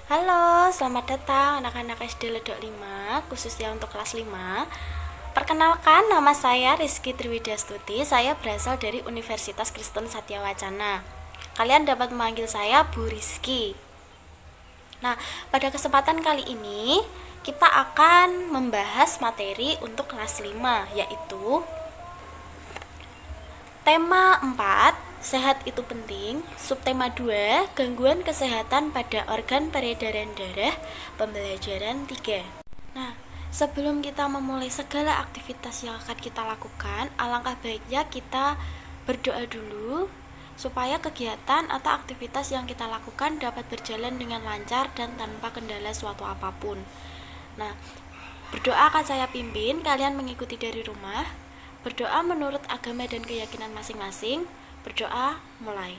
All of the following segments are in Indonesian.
Halo, selamat datang anak-anak SD Ledok 5, khususnya untuk kelas 5. Perkenalkan, nama saya Rizky Triwidastuti. Saya berasal dari Universitas Kristen Satya Wacana. Kalian dapat memanggil saya Bu Rizky. Nah, pada kesempatan kali ini kita akan membahas materi untuk kelas 5, yaitu tema 4, sehat itu penting. Subtema 2, gangguan kesehatan pada organ peredaran darah, pembelajaran 3. Nah, sebelum kita memulai segala aktivitas yang akan kita lakukan, alangkah baiknya kita berdoa dulu supaya kegiatan atau aktivitas yang kita lakukan dapat berjalan dengan lancar dan tanpa kendala suatu apapun. Nah, berdoa akan saya pimpin, kalian mengikuti dari rumah. Berdoa menurut agama dan keyakinan masing-masing. Berdoa mulai.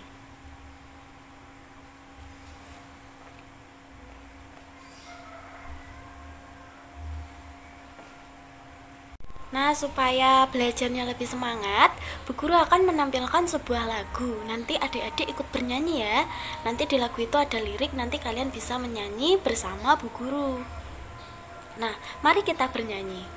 Nah, supaya belajarnya lebih semangat, Bu Guru akan menampilkan sebuah lagu. Nanti adik-adik ikut bernyanyi ya. Nanti di lagu itu ada lirik, nanti kalian bisa menyanyi bersama Bu Guru. Nah, mari kita bernyanyi.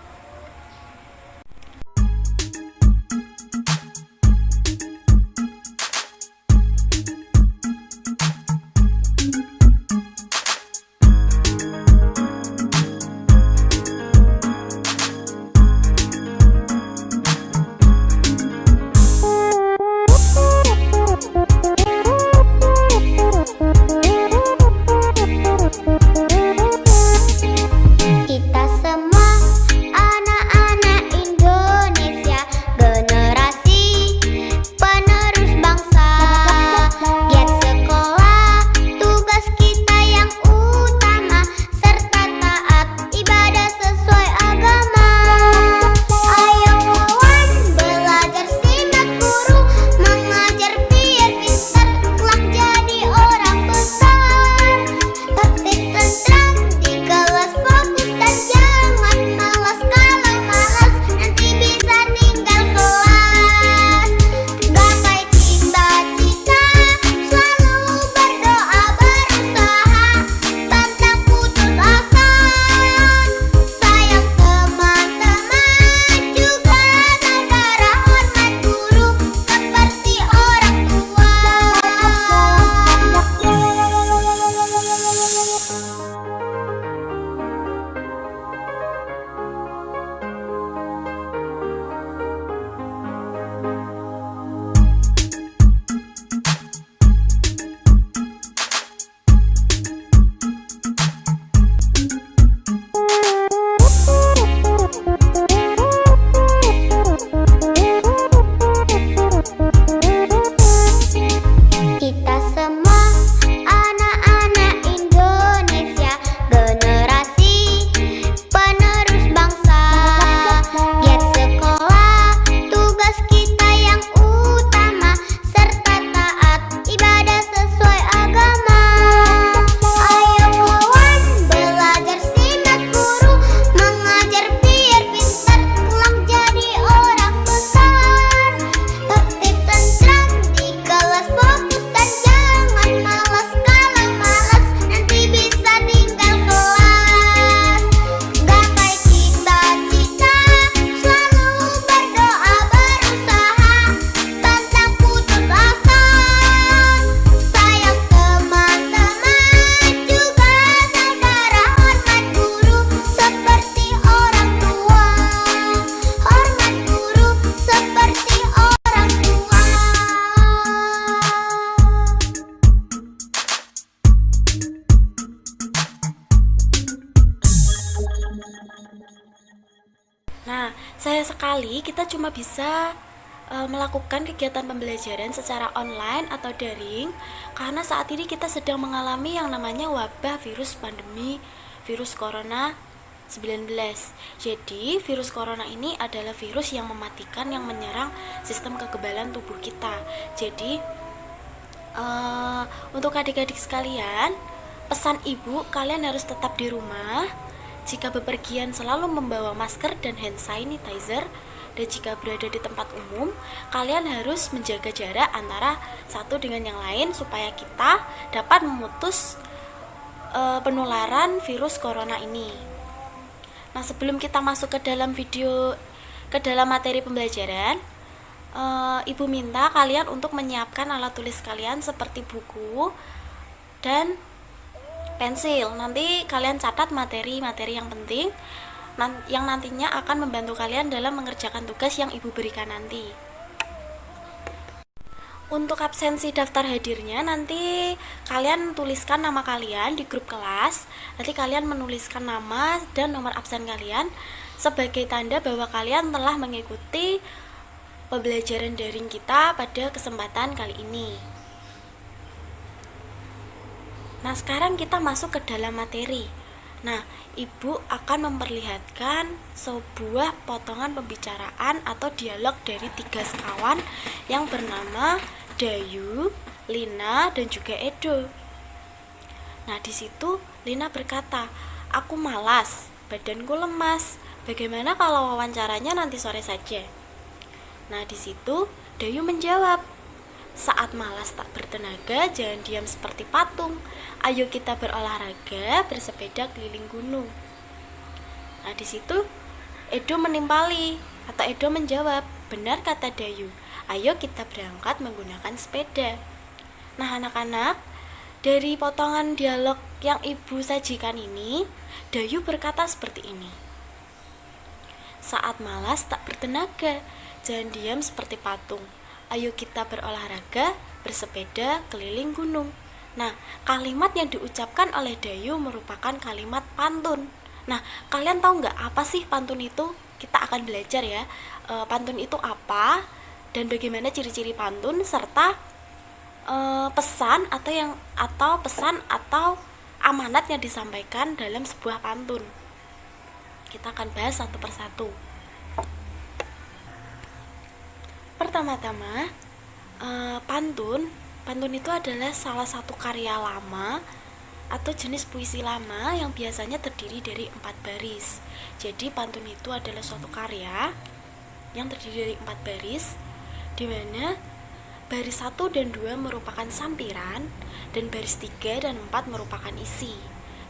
Nah, sayang sekali kita cuma bisa melakukan kegiatan pembelajaran secara online atau daring karena saat ini kita sedang mengalami yang namanya wabah virus pandemi virus corona 19. Jadi, virus corona ini adalah virus yang mematikan yang menyerang sistem kekebalan tubuh kita. Jadi, untuk adik-adik sekalian, pesan ibu, kalian harus tetap di rumah. Jika bepergian selalu membawa masker dan hand sanitizer. Dan jika berada di tempat umum, kalian harus menjaga jarak antara satu dengan yang lain supaya kita dapat memutus penularan virus corona ini. Nah, sebelum kita masuk ke dalam materi pembelajaran, Ibu minta kalian untuk menyiapkan alat tulis kalian seperti buku dan pensil. Nanti kalian catat materi-materi yang penting yang nantinya akan membantu kalian dalam mengerjakan tugas yang Ibu berikan nanti. Untuk absensi daftar hadirnya, nanti kalian tuliskan nama kalian di grup kelas. Nanti kalian menuliskan nama dan nomor absen kalian sebagai tanda bahwa kalian telah mengikuti pembelajaran daring kita pada kesempatan kali ini. Nah, sekarang kita masuk ke dalam materi. Nah, Ibu akan memperlihatkan sebuah potongan pembicaraan atau dialog dari 3 sekawan yang bernama Dayu, Lina, dan juga Edo. Nah, di situ Lina berkata, "Aku malas, badanku lemas. Bagaimana kalau wawancaranya nanti sore saja?" Nah, di situ Dayu menjawab, "Saat malas tak bertenaga, jangan diam seperti patung. Ayo kita berolahraga, bersepeda keliling gunung." Nah, di situ Edo menimpali atau Edo menjawab, "Benar kata Dayu. Ayo kita berangkat menggunakan sepeda." Nah, anak-anak, dari potongan dialog yang Ibu sajikan ini, Dayu berkata seperti ini. "Saat malas tak bertenaga, jangan diam seperti patung. Ayo kita berolahraga, bersepeda keliling gunung." Nah, kalimat yang diucapkan oleh Dayu merupakan kalimat pantun. Nah, kalian tahu nggak apa sih pantun itu? Kita akan belajar ya, pantun itu apa dan bagaimana ciri-ciri pantun serta pesan atau amanat yang disampaikan dalam sebuah pantun. Kita akan bahas satu persatu. Pertama-tama, pantun itu adalah salah satu karya lama atau jenis puisi lama yang biasanya terdiri dari 4 baris. Jadi pantun itu adalah suatu karya yang terdiri dari 4 baris, di mana baris 1 dan 2 merupakan sampiran dan baris 3 dan 4 merupakan isi.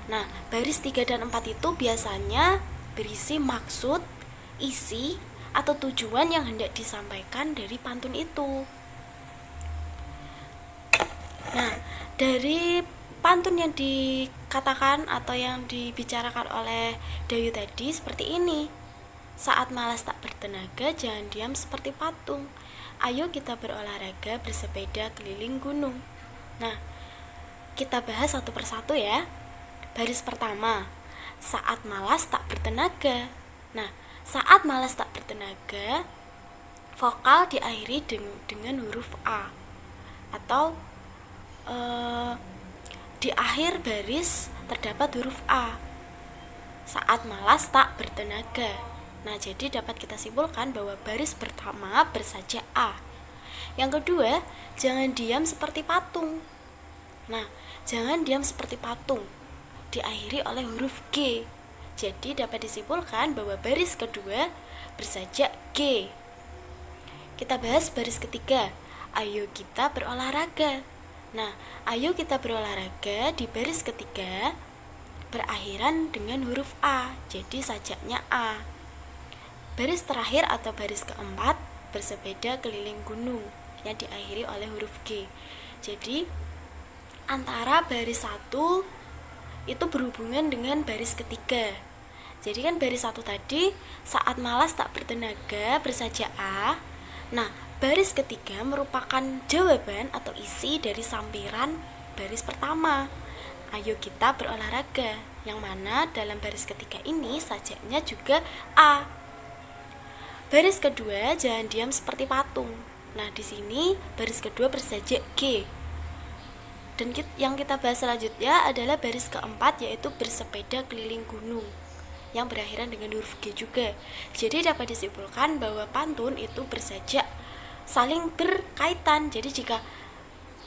Nah, baris 3 dan 4 itu biasanya berisi maksud, isi, atau tujuan yang hendak disampaikan dari pantun itu. Nah, dari pantun yang dikatakan atau yang dibicarakan oleh Dayu tadi seperti ini. Saat malas tak bertenaga, jangan diam seperti patung. Ayo kita berolahraga, bersepeda keliling gunung. Nah, kita bahas satu persatu ya. Baris pertama, saat malas tak bertenaga. Nah, saat malas tak bertenaga, vokal diakhiri dengan huruf A atau di akhir baris terdapat huruf A. Saat malas tak bertenaga. Nah, jadi dapat kita simpulkan bahwa baris pertama bersaja A. Yang kedua, jangan diam seperti patung. Nah, jangan diam seperti patung diakhiri oleh huruf G. Jadi dapat disimpulkan bahwa baris kedua bersaja G. Kita bahas baris ketiga. Ayo kita berolahraga. Nah, ayo kita berolahraga di baris ketiga berakhiran dengan huruf A. Jadi sajaknya A. Baris terakhir atau baris keempat bersepeda keliling gunung yang diakhiri oleh huruf G. Jadi antara baris 1 itu berhubungan dengan baris ketiga. Jadi kan baris 1 tadi saat malas tak bertenaga bersaja A. Nah, baris ketiga merupakan jawaban atau isi dari sampiran baris pertama. Ayo kita berolahraga, yang mana dalam baris ketiga ini sajaknya juga A. Baris kedua jangan diam seperti patung. Nah, di sini baris kedua bersajak G. Dan yang kita bahas selanjutnya adalah baris keempat, yaitu bersepeda keliling gunung yang berakhiran dengan huruf G juga. Jadi dapat disimpulkan bahwa pantun itu bersajak saling berkaitan. Jadi jika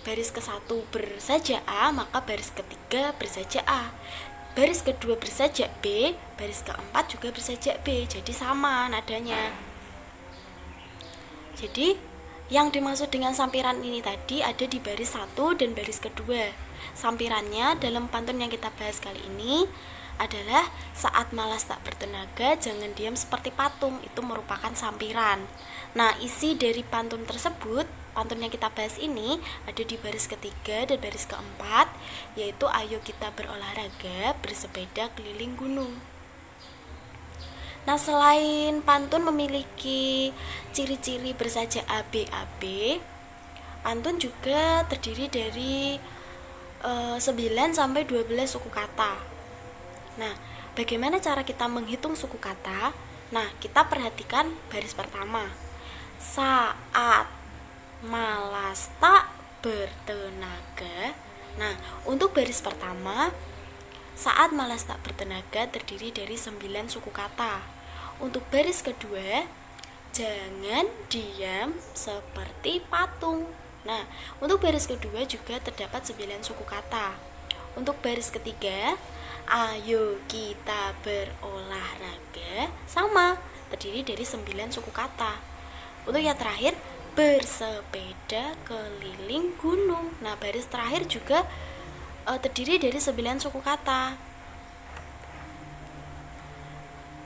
baris ke-1 bersaja A, maka baris ketiga bersaja A. Baris kedua bersaja B, baris keempat juga bersaja B. Jadi sama nadanya. Jadi yang dimaksud dengan sampiran ini tadi ada di baris 1 dan baris kedua. Sampirannya dalam pantun yang kita bahas kali ini adalah saat malas tak bertenaga, jangan diam seperti patung. Itu merupakan sampiran. Nah, isi dari pantun tersebut, pantun yang kita bahas ini ada di baris ketiga dan baris keempat, yaitu ayo kita berolahraga, bersepeda keliling gunung. Nah, selain pantun memiliki ciri-ciri bersaja ABAB, pantun juga terdiri dari 9 sampai 12 suku kata. Nah, bagaimana cara kita menghitung suku kata? Nah, kita perhatikan baris pertama. Saat malas tak bertenaga. Nah, untuk baris pertama, saat malas tak bertenaga terdiri dari 9 suku kata. Untuk baris kedua, jangan diam seperti patung. Nah, untuk baris kedua juga terdapat 9 suku kata. Untuk baris ketiga, ayo kita berolahraga, sama, terdiri dari 9 suku kata. Untuk yang terakhir, bersepeda keliling gunung. Nah, baris terakhir juga terdiri dari 9 suku kata.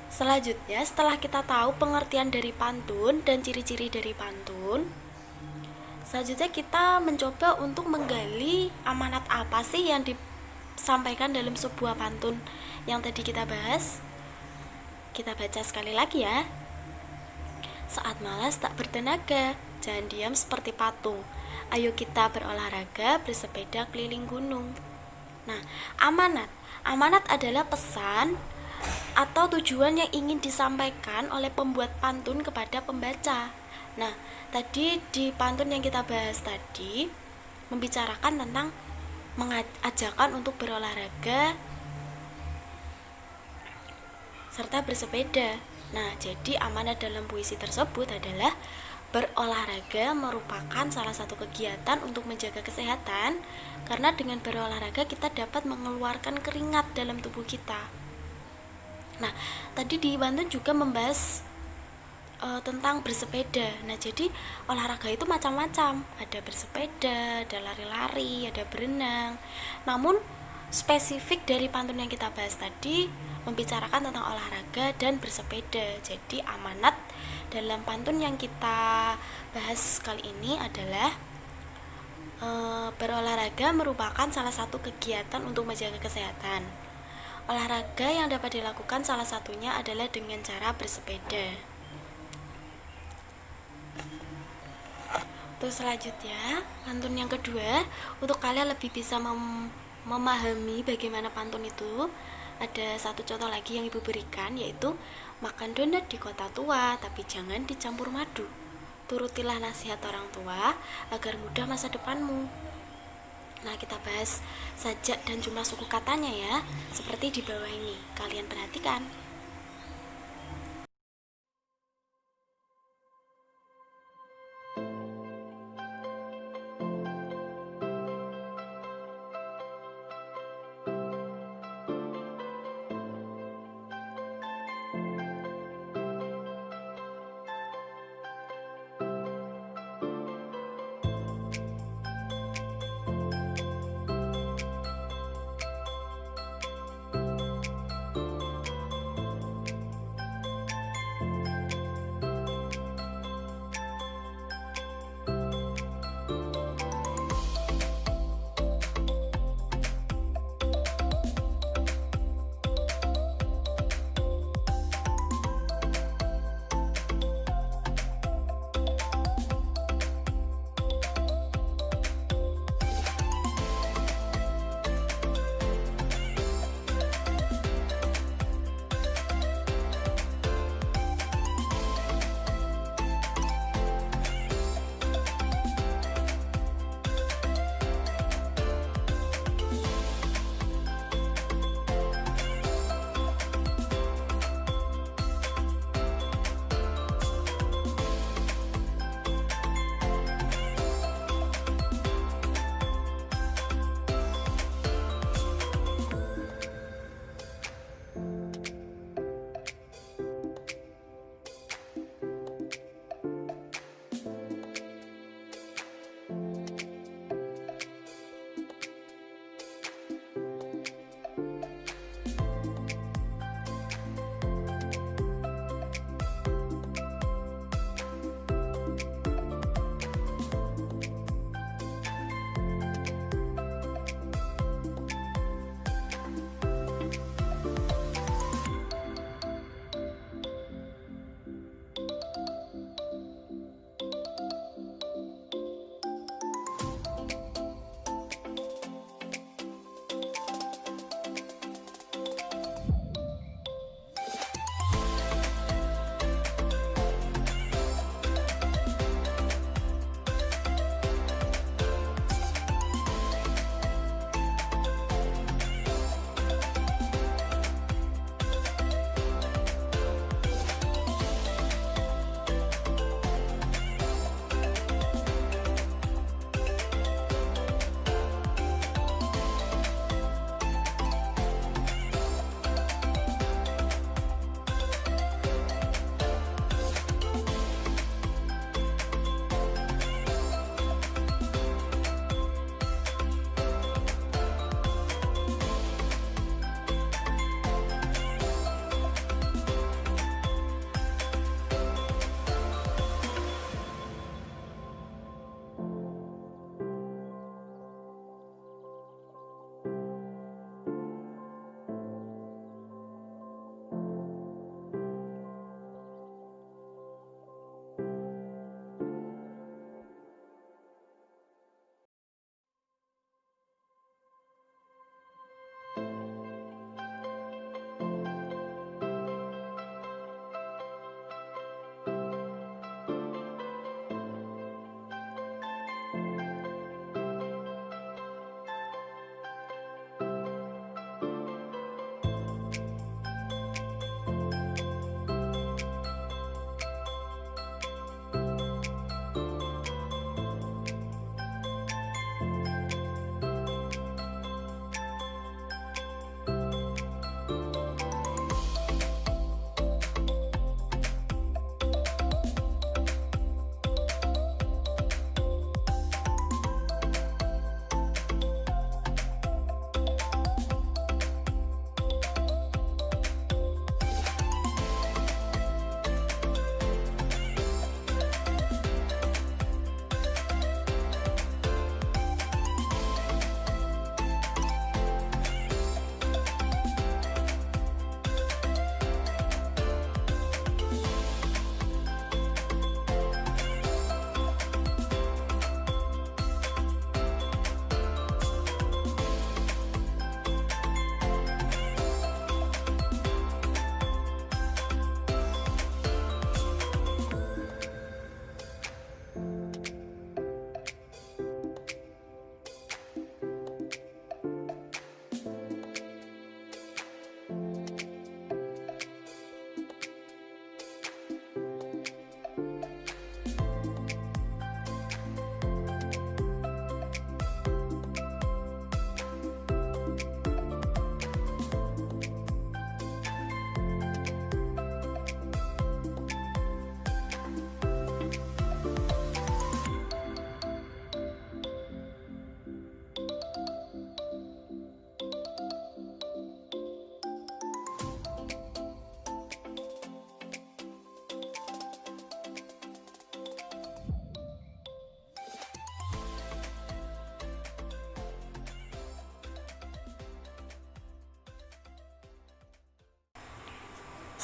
Selanjutnya, setelah kita tahu pengertian dari pantun dan ciri-ciri dari pantun, selanjutnya kita mencoba untuk menggali amanat apa sih yang disampaikan dalam sebuah pantun yang tadi kita bahas. Kita baca sekali lagi ya. Saat malas tak bertenaga, jangan diam seperti patung. Ayo kita berolahraga, bersepeda keliling gunung. Nah, amanat adalah pesan atau tujuan yang ingin disampaikan oleh pembuat pantun kepada pembaca. Nah, tadi di pantun yang kita bahas tadi membicarakan tentang mengajarkan untuk berolahraga serta bersepeda. Nah, jadi amanat dalam puisi tersebut adalah berolahraga merupakan salah satu kegiatan untuk menjaga kesehatan, karena dengan berolahraga kita dapat mengeluarkan keringat dalam tubuh kita. Nah, tadi di pantun juga membahas tentang bersepeda. Nah, jadi olahraga itu macam-macam. Ada bersepeda, ada lari-lari, ada berenang. Namun spesifik dari pantun yang kita bahas tadi membicarakan tentang olahraga dan bersepeda. Jadi amanat dalam pantun yang kita bahas kali ini adalah berolahraga merupakan salah satu kegiatan untuk menjaga kesehatan. Olahraga yang dapat dilakukan salah satunya adalah dengan cara bersepeda. Untuk selanjutnya, pantun yang kedua, untuk kalian lebih bisa memahami bagaimana pantun itu, ada satu contoh lagi yang ibu berikan, yaitu makan donat di kota tua, tapi jangan dicampur madu. Turutilah nasihat orang tua agar mudah masa depanmu. Nah, kita bahas sajak dan jumlah suku katanya ya, seperti di bawah ini. Kalian perhatikan.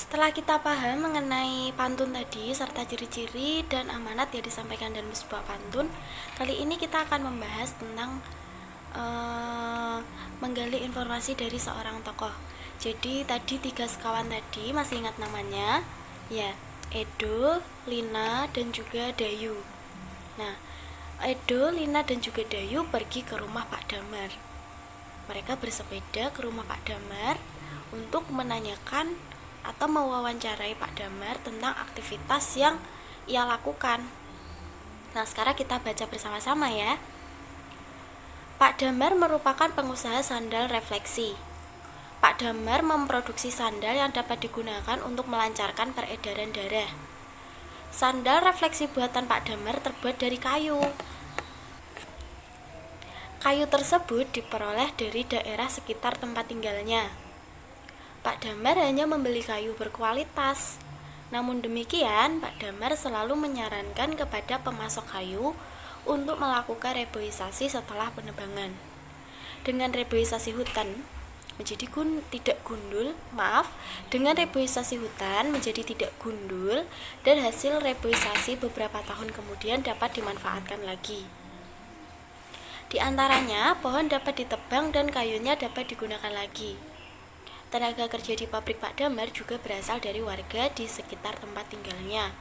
Setelah kita paham mengenai pantun tadi serta ciri-ciri dan amanat yang disampaikan dalam sebuah pantun, kali ini kita akan membahas tentang menggali informasi dari seorang tokoh. Jadi tadi 3 sekawan tadi masih ingat namanya? Ya, Edo, Lina, dan juga Dayu. Nah, Edo, Lina, dan juga Dayu pergi ke rumah Pak Damar. Mereka bersepeda ke rumah Pak Damar untuk menanyakan atau mewawancarai Pak Damar tentang aktivitas yang ia lakukan. Nah, sekarang kita baca bersama-sama ya. Pak Damar merupakan pengusaha sandal refleksi. Pak Damar memproduksi sandal yang dapat digunakan untuk melancarkan peredaran darah. Sandal refleksi buatan Pak Damar terbuat dari kayu. Kayu tersebut diperoleh dari daerah sekitar tempat tinggalnya. Pak Damar hanya membeli kayu berkualitas. Namun demikian, Pak Damar selalu menyarankan kepada pemasok kayu untuk melakukan reboisasi setelah penebangan. Dengan reboisasi hutan menjadi dengan reboisasi hutan menjadi tidak gundul dan hasil reboisasi beberapa tahun kemudian dapat dimanfaatkan lagi. Di antaranya, pohon dapat ditebang dan kayunya dapat digunakan lagi. Tenaga kerja di pabrik Pak Damar juga berasal dari warga di sekitar tempat tinggalnya.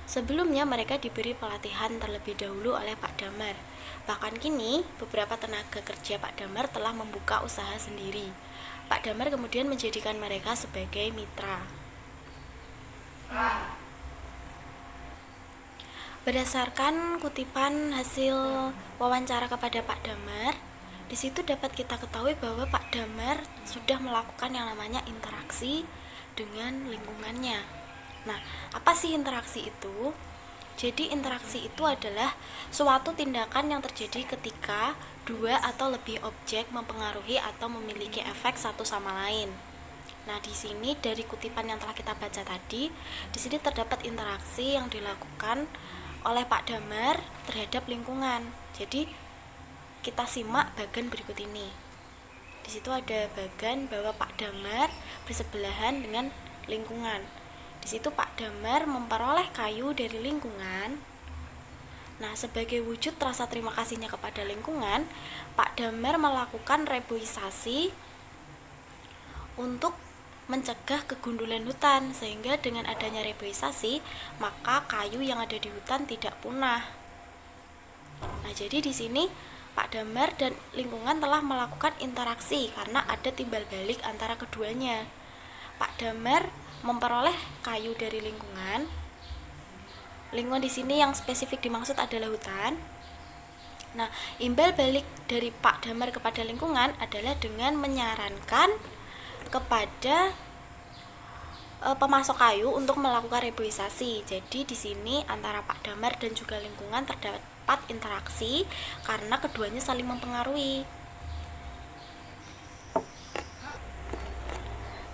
Sebelumnya mereka diberi pelatihan terlebih dahulu oleh Pak Damar. Bahkan kini, beberapa tenaga kerja Pak Damar telah membuka usaha sendiri. Pak Damar kemudian menjadikan mereka sebagai mitra. Berdasarkan kutipan hasil wawancara kepada Pak Damar, di situ dapat kita ketahui bahwa Pak Damar sudah melakukan yang namanya interaksi dengan lingkungannya. Nah, apa sih interaksi itu? Jadi interaksi itu adalah suatu tindakan yang terjadi ketika dua atau lebih objek mempengaruhi atau memiliki efek satu sama lain. Nah, di sini dari kutipan yang telah kita baca tadi, di sini terdapat interaksi yang dilakukan oleh Pak Damar terhadap lingkungan. Jadi kita simak bagan berikut ini. Di situ ada bagan bahwa Pak Damar bersebelahan dengan lingkungan. Di situ Pak Damar memperoleh kayu dari lingkungan. Nah, sebagai wujud rasa terima kasihnya kepada lingkungan, Pak Damar melakukan reboisasi untuk mencegah kegundulan hutan, sehingga dengan adanya reboisasi, maka kayu yang ada di hutan tidak punah. Nah, jadi di sini Pak Damar dan lingkungan telah melakukan interaksi karena ada timbal balik antara keduanya. Pak Damar memperoleh kayu dari lingkungan. Lingkungan di sini yang spesifik dimaksud adalah hutan. Nah, imbal balik dari Pak Damar kepada lingkungan adalah dengan menyarankan kepada pemasok kayu untuk melakukan reboisasi. Jadi di sini antara Pak Damar dan juga lingkungan terdapat interaksi karena keduanya saling mempengaruhi.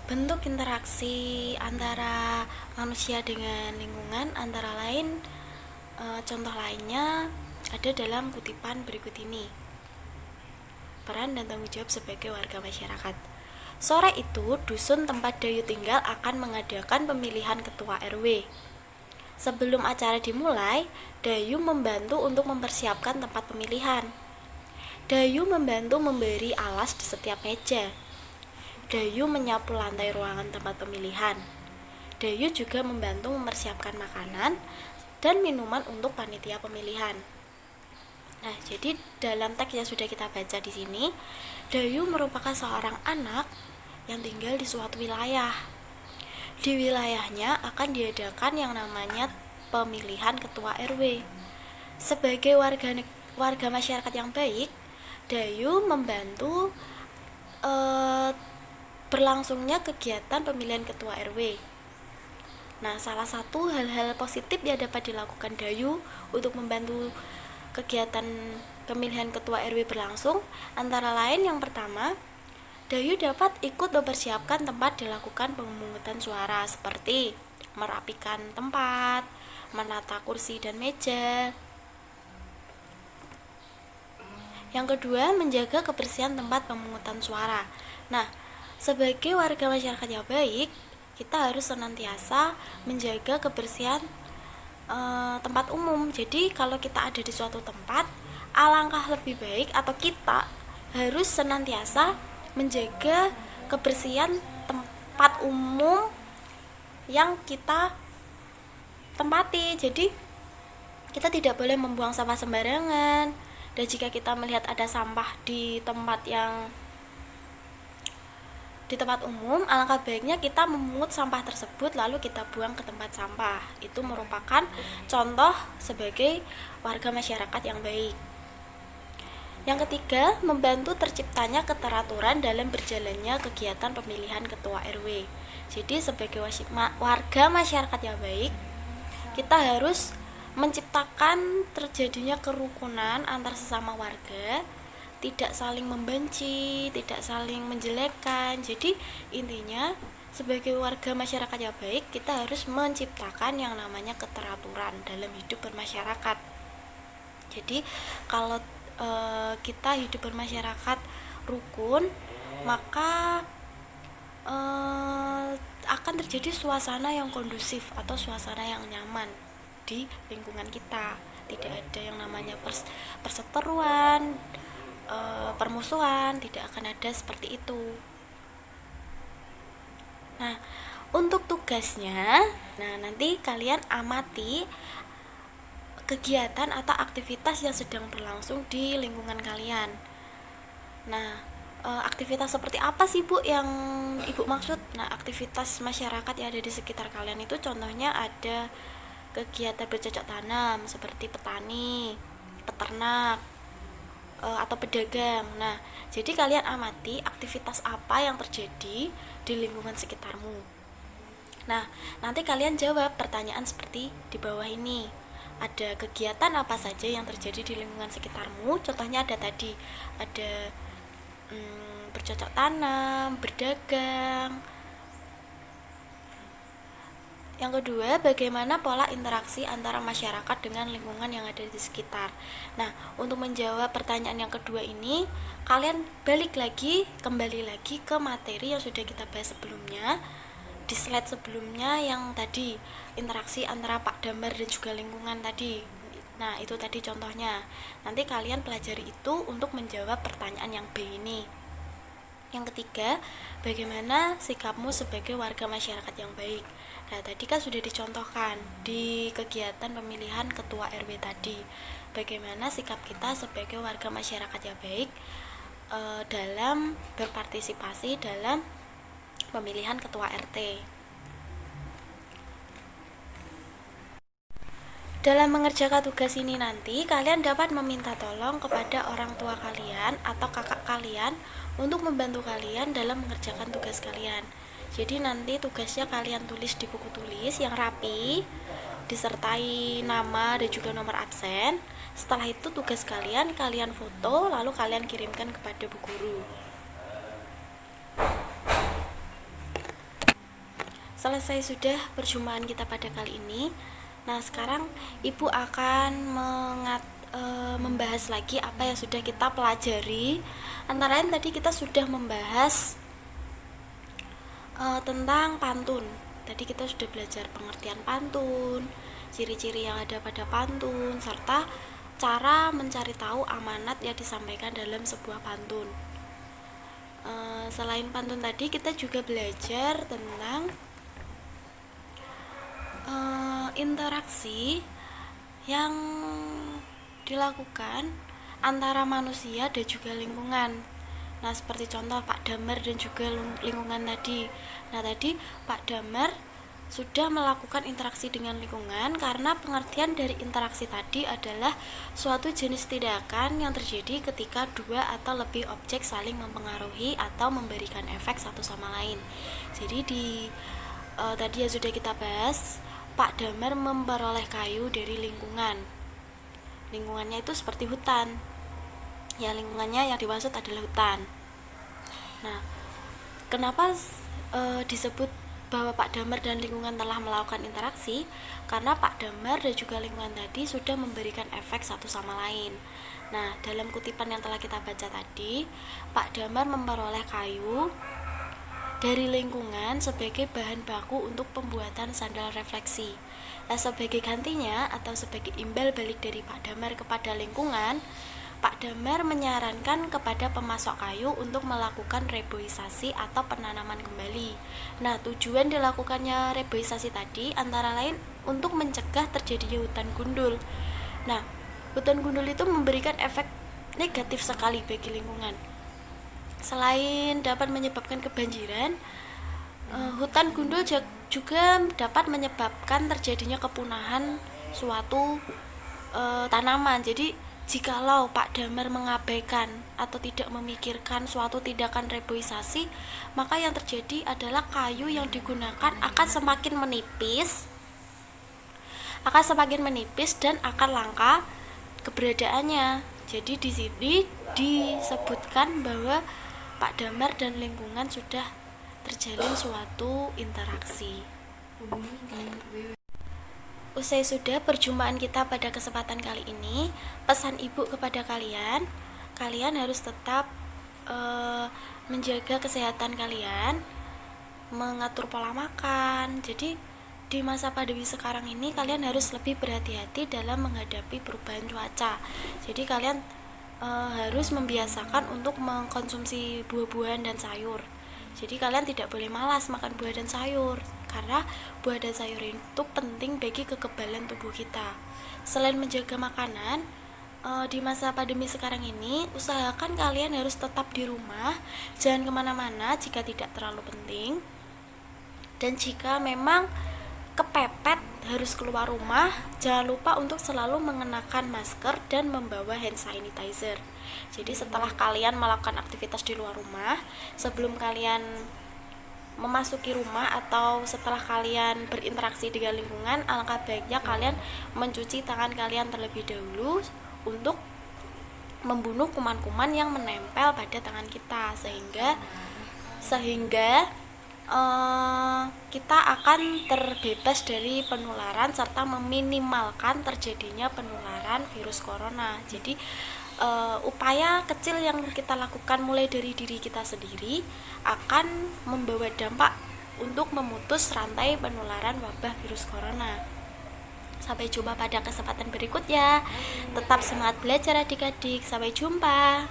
Bentuk interaksi antara manusia dengan lingkungan antara lain contoh lainnya ada dalam kutipan berikut ini. Peran dan tanggung jawab sebagai warga masyarakat. Sore itu, dusun tempat Dayu tinggal akan mengadakan pemilihan ketua RW. Sebelum acara dimulai, Dayu membantu untuk mempersiapkan tempat pemilihan. Dayu membantu memberi alas di setiap meja. Dayu menyapu lantai ruangan tempat pemilihan. Dayu juga membantu mempersiapkan makanan dan minuman untuk panitia pemilihan. Nah, jadi dalam teks yang sudah kita baca di sini, Dayu merupakan seorang anak yang tinggal di suatu wilayah. Di wilayahnya akan diadakan yang namanya pemilihan ketua RW. Sebagai warga masyarakat yang baik, Dayu membantu berlangsungnya kegiatan pemilihan ketua RW. Nah, salah satu hal-hal positif yang dapat dilakukan Dayu untuk membantu kegiatan pemilihan ketua RW berlangsung antara lain yang pertama, Dayu dapat ikut mempersiapkan tempat dilakukan pemungutan suara seperti merapikan tempat, menata kursi dan meja. Yang kedua, menjaga kebersihan tempat pemungutan suara. Nah, sebagai warga masyarakat yang baik, kita harus senantiasa menjaga kebersihan tempat umum. Jadi kalau kita ada di suatu tempat, alangkah lebih baik atau kita harus senantiasa menjaga kebersihan tempat umum yang kita tempati. Jadi kita tidak boleh membuang sampah sembarangan, dan jika kita melihat ada sampah di tempat umum, alangkah baiknya kita memungut sampah tersebut lalu kita buang ke tempat sampah. Itu merupakan contoh sebagai warga masyarakat yang baik. Yang ketiga, membantu terciptanya keteraturan dalam berjalannya kegiatan pemilihan ketua RW. Jadi sebagai warga masyarakat yang baik, kita harus menciptakan terjadinya kerukunan antar sesama warga, tidak saling membenci, tidak saling menjelekkan. Jadi intinya sebagai warga masyarakat yang baik, kita harus menciptakan yang namanya keteraturan dalam hidup bermasyarakat. Jadi kalau kita hidup bermasyarakat rukun, maka akan terjadi suasana yang kondusif atau suasana yang nyaman di lingkungan kita. Tidak ada yang namanya perseteruan, permusuhan, tidak akan ada seperti itu. Nah, untuk tugasnya, nanti kalian amati kegiatan atau aktivitas yang sedang berlangsung di lingkungan kalian. Nah, aktivitas seperti apa sih Bu yang Ibu maksud? Nah, aktivitas masyarakat yang ada di sekitar kalian itu contohnya ada kegiatan bercocok tanam seperti petani, peternak, atau pedagang. Nah, jadi kalian amati aktivitas apa yang terjadi di lingkungan sekitarmu. Nah, nanti kalian jawab pertanyaan seperti di bawah ini. Ada kegiatan apa saja yang terjadi di lingkungan sekitarmu? Contohnya ada tadi, ada bercocok tanam, berdagang. Yang kedua, bagaimana pola interaksi antara masyarakat dengan lingkungan yang ada di sekitar. Nah, untuk menjawab pertanyaan yang kedua ini, kalian kembali lagi ke materi yang sudah kita bahas sebelumnya, di slide sebelumnya yang tadi, interaksi antara Pak Damar dan juga lingkungan tadi. Nah, itu tadi contohnya. Nanti kalian pelajari itu untuk menjawab pertanyaan yang B ini. Yang ketiga, bagaimana sikapmu sebagai warga masyarakat yang baik. Nah, tadi kan sudah dicontohkan di kegiatan pemilihan ketua RW tadi. Bagaimana sikap kita sebagai warga masyarakat yang baik dalam berpartisipasi dalam pemilihan ketua RT. Dalam mengerjakan tugas ini nanti, kalian dapat meminta tolong kepada orang tua kalian atau kakak kalian untuk membantu kalian dalam mengerjakan tugas kalian. Jadi nanti tugasnya kalian tulis di buku tulis yang rapi, disertai nama dan juga nomor absen. Setelah itu tugas kalian foto, lalu kalian kirimkan kepada bu guru. Selesai sudah perjumpaan kita pada kali ini. Nah, sekarang Ibu akan membahas lagi apa yang sudah kita pelajari. Antara lain tadi kita sudah membahas tentang pantun. Tadi kita sudah belajar pengertian pantun, ciri-ciri yang ada pada pantun, serta cara mencari tahu amanat yang disampaikan dalam sebuah pantun. Selain pantun tadi, kita juga belajar tentang interaksi yang dilakukan antara manusia dan juga lingkungan. Nah, seperti contoh Pak Damar dan juga lingkungan tadi. Nah, tadi Pak Damar sudah melakukan interaksi dengan lingkungan karena pengertian dari interaksi tadi adalah suatu jenis tindakan yang terjadi ketika dua atau lebih objek saling mempengaruhi atau memberikan efek satu sama lain. Jadi tadi yang sudah kita bahas, Pak Damar memperoleh kayu dari lingkungan. Lingkungannya itu seperti hutan. Ya, lingkungannya yang dimaksud adalah hutan. Nah, kenapa disebut bahwa Pak Damar dan lingkungan telah melakukan interaksi? Karena Pak Damar dan juga lingkungan tadi sudah memberikan efek satu sama lain. Nah, dalam kutipan yang telah kita baca tadi, Pak Damar memperoleh kayu dari lingkungan sebagai bahan baku untuk pembuatan sandal refleksi. Nah, sebagai gantinya atau sebagai imbal balik dari Pak Damar kepada lingkungan, Pak Damar menyarankan kepada pemasok kayu untuk melakukan reboisasi atau penanaman kembali. Nah, tujuan dilakukannya reboisasi tadi antara lain untuk mencegah terjadinya hutan gundul. Nah, hutan gundul itu memberikan efek negatif sekali bagi lingkungan. Selain dapat menyebabkan kebanjiran, hutan gundul juga dapat menyebabkan terjadinya kepunahan suatu tanaman. Jadi jikalau Pak Damar mengabaikan atau tidak memikirkan suatu tindakan reboisasi, maka yang terjadi adalah kayu yang digunakan akan semakin menipis dan akan langka keberadaannya. Jadi di sini disebutkan bahwa Pak Damar dan lingkungan sudah terjalin suatu interaksi. Usai sudah perjumpaan kita pada kesempatan kali ini, pesan ibu kepada kalian harus tetap menjaga kesehatan kalian, mengatur pola makan. Jadi di masa pandemi sekarang ini kalian harus lebih berhati-hati dalam menghadapi perubahan cuaca. Jadi kalian harus membiasakan untuk mengkonsumsi buah-buahan dan sayur. Jadi kalian tidak boleh malas makan buah dan sayur, karena buah dan sayur itu penting bagi kekebalan tubuh kita. Selain menjaga makanan, di masa pandemi sekarang ini, usahakan kalian harus tetap di rumah, jangan kemana-mana jika tidak terlalu penting. Dan jika memang kepepet harus keluar rumah, jangan lupa untuk selalu mengenakan masker dan membawa hand sanitizer. Jadi setelah kalian melakukan aktivitas di luar rumah, sebelum kalian memasuki rumah atau setelah kalian berinteraksi dengan lingkungan, alangkah baiknya kalian mencuci tangan kalian terlebih dahulu untuk membunuh kuman-kuman yang menempel pada tangan kita, sehingga kita akan terbebas dari penularan serta meminimalkan terjadinya penularan virus corona. Jadi upaya kecil yang kita lakukan mulai dari diri kita sendiri akan membawa dampak untuk memutus rantai penularan wabah virus corona. Sampai jumpa pada kesempatan berikutnya. Tetap semangat belajar adik-adik. Sampai jumpa.